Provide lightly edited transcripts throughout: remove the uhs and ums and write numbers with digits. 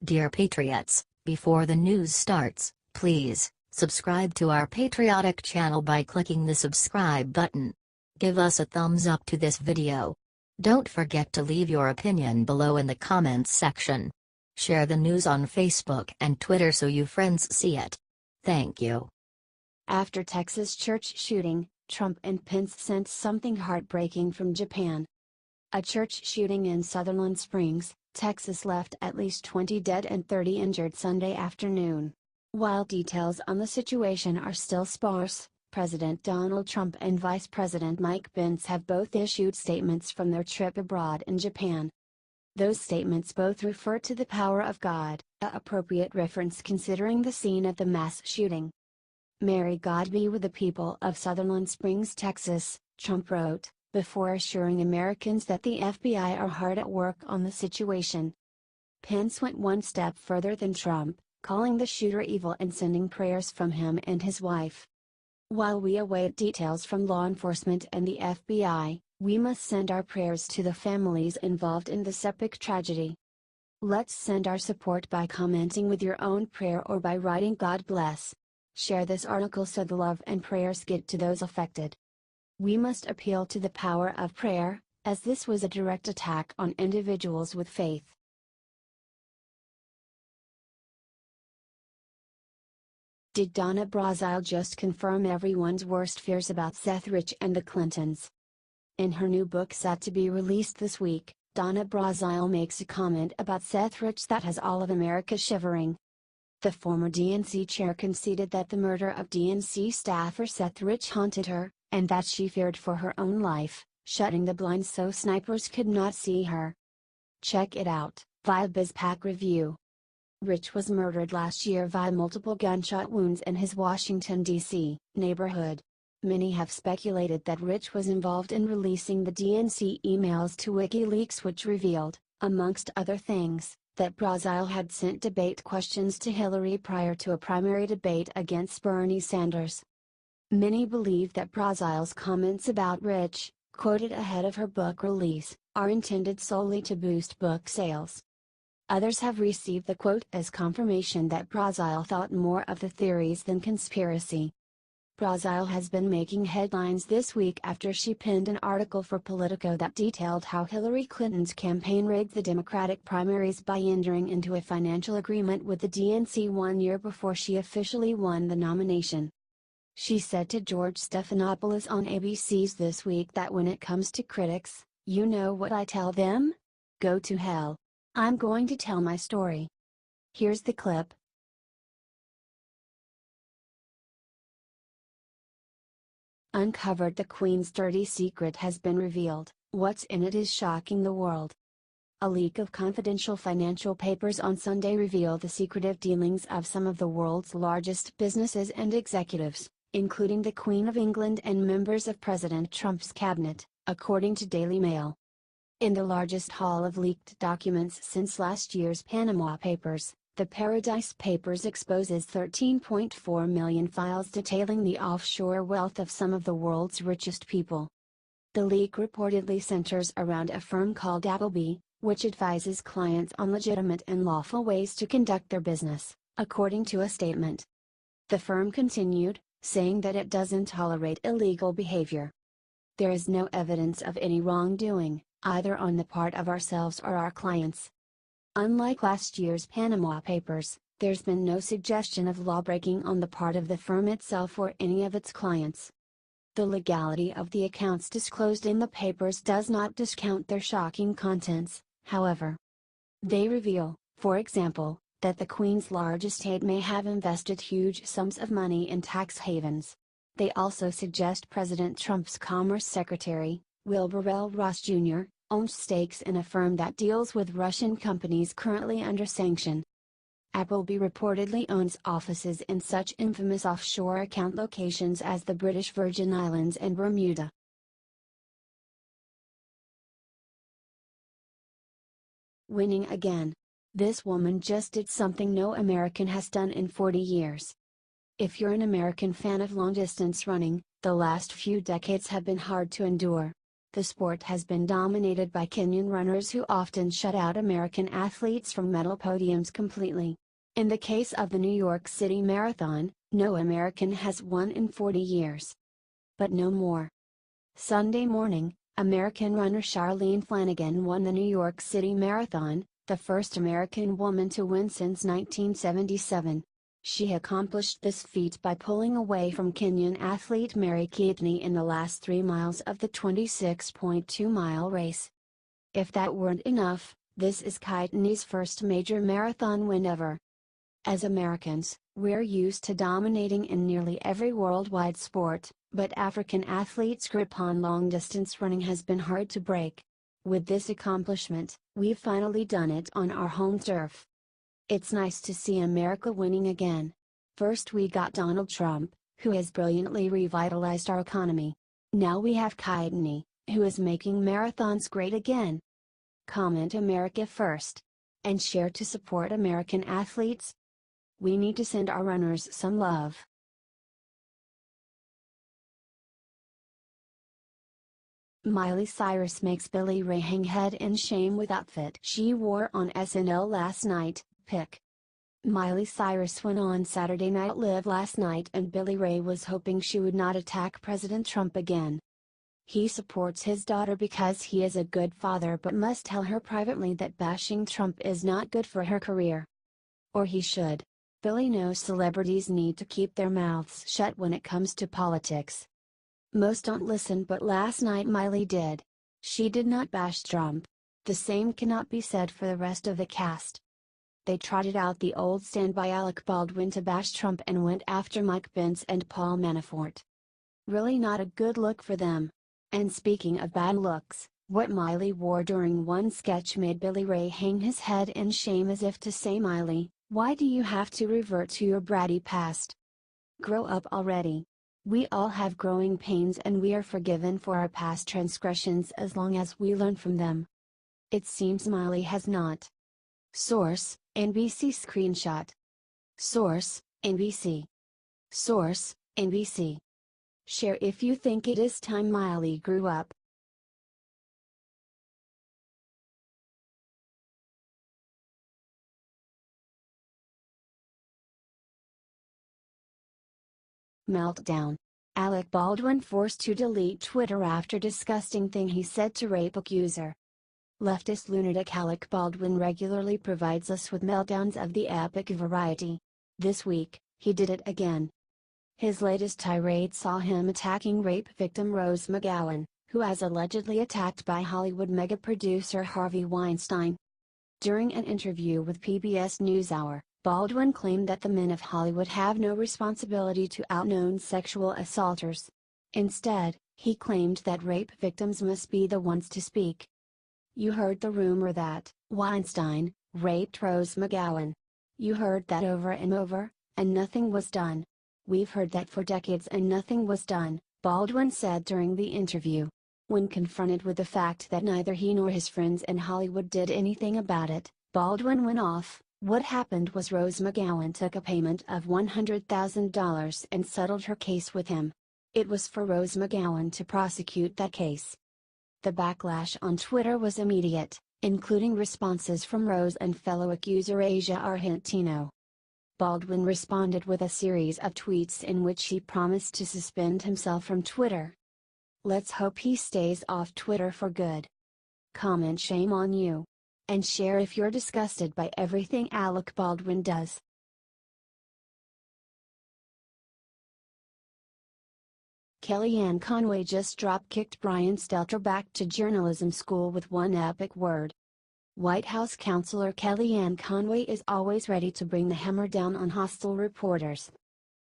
Dear Patriots, before the news starts, please subscribe to our patriotic channel by clicking the subscribe button. Give us a thumbs up to this video. Don't forget to leave your opinion below in the comments section. Share the news on Facebook and Twitter so you friends see it. Thank you. After Texas church shooting, Trump and Pence sent something heartbreaking from Japan. A church shooting in Sutherland Springs, Texas left at least 20 dead and 30 injured Sunday afternoon. While details on the situation are still sparse, President Donald Trump and Vice President Mike Pence have both issued statements from their trip abroad in Japan. Those statements both refer to the power of God, an appropriate reference considering the scene of the mass shooting. "May God be with the people of Sutherland Springs, Texas," Trump wrote, before assuring Americans that the FBI are hard at work on the situation. Pence went one step further than Trump, calling the shooter evil and sending prayers from him and his wife. "While we await details from law enforcement and the FBI, we must send our prayers to the families involved in this epic tragedy. Let's send our support by commenting with your own prayer or by writing 'God bless.' Share this article so the love and prayers get to those affected. We must appeal to the power of prayer, as this was a direct attack on individuals with faith." Did Donna Brazile just confirm everyone's worst fears about Seth Rich and the Clintons? In her new book set to be released this week, Donna Brazile makes a comment about Seth Rich that has all of America shivering. The former DNC chair conceded that the murder of DNC staffer Seth Rich haunted her, and that she feared for her own life, shutting the blinds so snipers could not see her. Check it out, via BizPac Review. Rich was murdered last year via multiple gunshot wounds in his Washington, D.C. neighborhood. Many have speculated that Rich was involved in releasing the DNC emails to WikiLeaks, which revealed, amongst other things, that Brazile had sent debate questions to Hillary prior to a primary debate against Bernie Sanders. Many believe that Brazile's comments about Rich, quoted ahead of her book release, are intended solely to boost book sales. Others have received the quote as confirmation that Brazile thought more of the theories than conspiracy. Brazile has been making headlines this week after she penned an article for Politico that detailed how Hillary Clinton's campaign rigged the Democratic primaries by entering into a financial agreement with the DNC 1 year before she officially won the nomination. She said to George Stephanopoulos on ABC's This Week that when it comes to critics, you know what I tell them? Go to hell. I'm going to tell my story. Here's the clip. Uncovered: the Queen's dirty secret has been revealed, what's in it is shocking the world. A leak of confidential financial papers on Sunday revealed the secretive dealings of some of the world's largest businesses and executives, including the Queen of England and members of President Trump's cabinet, according to Daily Mail. In the largest haul of leaked documents since last year's Panama Papers, the Paradise Papers exposes 13.4 million files detailing the offshore wealth of some of the world's richest people. The leak reportedly centers around a firm called Appleby, which advises clients on legitimate and lawful ways to conduct their business, according to a statement. The firm continued, saying that it doesn't tolerate illegal behavior. There is no evidence of any wrongdoing, either on the part of ourselves or our clients. Unlike last year's Panama Papers, there's been no suggestion of lawbreaking on the part of the firm itself or any of its clients. The legality of the accounts disclosed in the papers does not discount their shocking contents, however. They reveal, for example, that the Queen's large estate may have invested huge sums of money in tax havens. They also suggest President Trump's Commerce Secretary, Wilbur L. Ross Jr., owns stakes in a firm that deals with Russian companies currently under sanction. Appleby reportedly owns offices in such infamous offshore account locations as the British Virgin Islands and Bermuda. Winning again. This woman just did something no American has done in 40 years. If you're an American fan of long-distance running, the last few decades have been hard to endure. The sport has been dominated by Kenyan runners who often shut out American athletes from medal podiums completely. In the case of the New York City Marathon, no American has won in 40 years. But no more. Sunday morning, American runner Charlene Flanagan won the New York City Marathon, the first American woman to win since 1977. She accomplished this feat by pulling away from Kenyan athlete Mary Keitany in the last 3 miles of the 26.2-mile race. If that weren't enough, this is Keitany's first major marathon win ever. As Americans, we're used to dominating in nearly every worldwide sport, but African athletes' grip on long-distance running has been hard to break. With this accomplishment, we've finally done it on our home turf. It's nice to see America winning again. First we got Donald Trump, who has brilliantly revitalized our economy. Now we have Keitany, who is making marathons great again. Comment America first. And share to support American athletes. We need to send our runners some love. Miley Cyrus makes Billy Ray hang head in shame with outfit she wore on SNL last night. Pic. Miley Cyrus went on Saturday Night Live last night and Billy Ray was hoping she would not attack President Trump again. He supports his daughter because he is a good father but must tell her privately that bashing Trump is not good for her career. Or he should. Billy knows celebrities need to keep their mouths shut when it comes to politics. Most don't listen, but last night Miley did. She did not bash Trump. The same cannot be said for the rest of the cast. They trotted out the old standby Alec Baldwin to bash Trump and went after Mike Pence and Paul Manafort. Really not a good look for them. And speaking of bad looks, what Miley wore during one sketch made Billy Ray hang his head in shame as if to say, Miley, why do you have to revert to your bratty past? Grow up already. We all have growing pains and we are forgiven for our past transgressions as long as we learn from them. It seems Miley has not. Source, NBC screenshot. Source, NBC. Source, NBC. Share if you think it is time Miley grew up. Meltdown. Alec Baldwin forced to delete Twitter after disgusting thing he said to rape accuser. Leftist lunatic Alec Baldwin regularly provides us with meltdowns of the epic variety. This week, he did it again. His latest tirade saw him attacking rape victim Rose McGowan, who was allegedly attacked by Hollywood mega producer Harvey Weinstein. During an interview with PBS NewsHour, Baldwin claimed that the men of Hollywood have no responsibility to outknown sexual assaulters. Instead, he claimed that rape victims must be the ones to speak. You heard the rumor that Weinstein raped Rose McGowan. You heard that over and over, and nothing was done. We've heard that for decades and nothing was done, Baldwin said during the interview. When confronted with the fact that neither he nor his friends in Hollywood did anything about it, Baldwin went off. What happened was Rose McGowan took a payment of $100,000 and settled her case with him. It was for Rose McGowan to prosecute that case. The backlash on Twitter was immediate, including responses from Rose and fellow accuser Asia Argentino. Baldwin responded with a series of tweets in which he promised to suspend himself from Twitter. Let's hope he stays off Twitter for good. Comment shame on you. And share if you're disgusted by everything Alec Baldwin does. Kellyanne Conway just drop-kicked Brian Stelter back to journalism school with one epic word. White House counselor Kellyanne Conway is always ready to bring the hammer down on hostile reporters.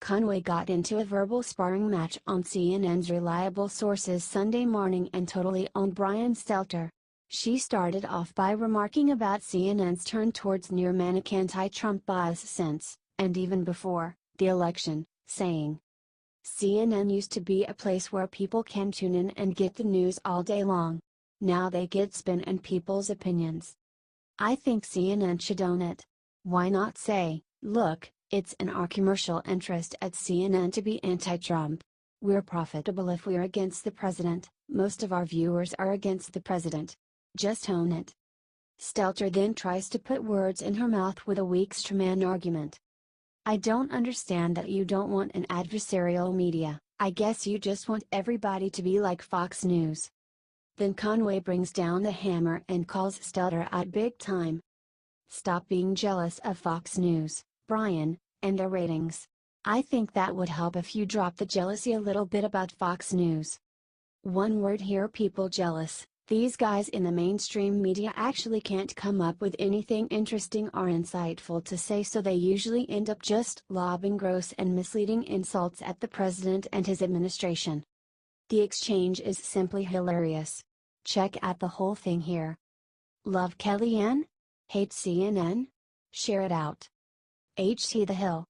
Conway got into a verbal sparring match on CNN's Reliable Sources Sunday morning and totally owned Brian Stelter. She started off by remarking about CNN's turn towards near-manic anti-Trump bias since, and even before, the election, saying, CNN used to be a place where people can tune in and get the news all day long. Now they get spin and people's opinions. I think CNN should own it. Why not say, look, it's in our commercial interest at CNN to be anti-Trump. We're profitable if we're against the president, most of our viewers are against the president. Just own it. Stelter then tries to put words in her mouth with a weak strawman argument. I don't understand that you don't want an adversarial media, I guess you just want everybody to be like Fox News. Then Conway brings down the hammer and calls Stelter out big time. Stop being jealous of Fox News, Brian, and their ratings. I think that would help if you drop the jealousy a little bit about Fox News. One word here, people jealous. These guys in the mainstream media actually can't come up with anything interesting or insightful to say, so they usually end up just lobbing gross and misleading insults at the president and his administration. The exchange is simply hilarious. Check out the whole thing here. Love Kellyanne? Hate CNN? Share it out. HT The Hill.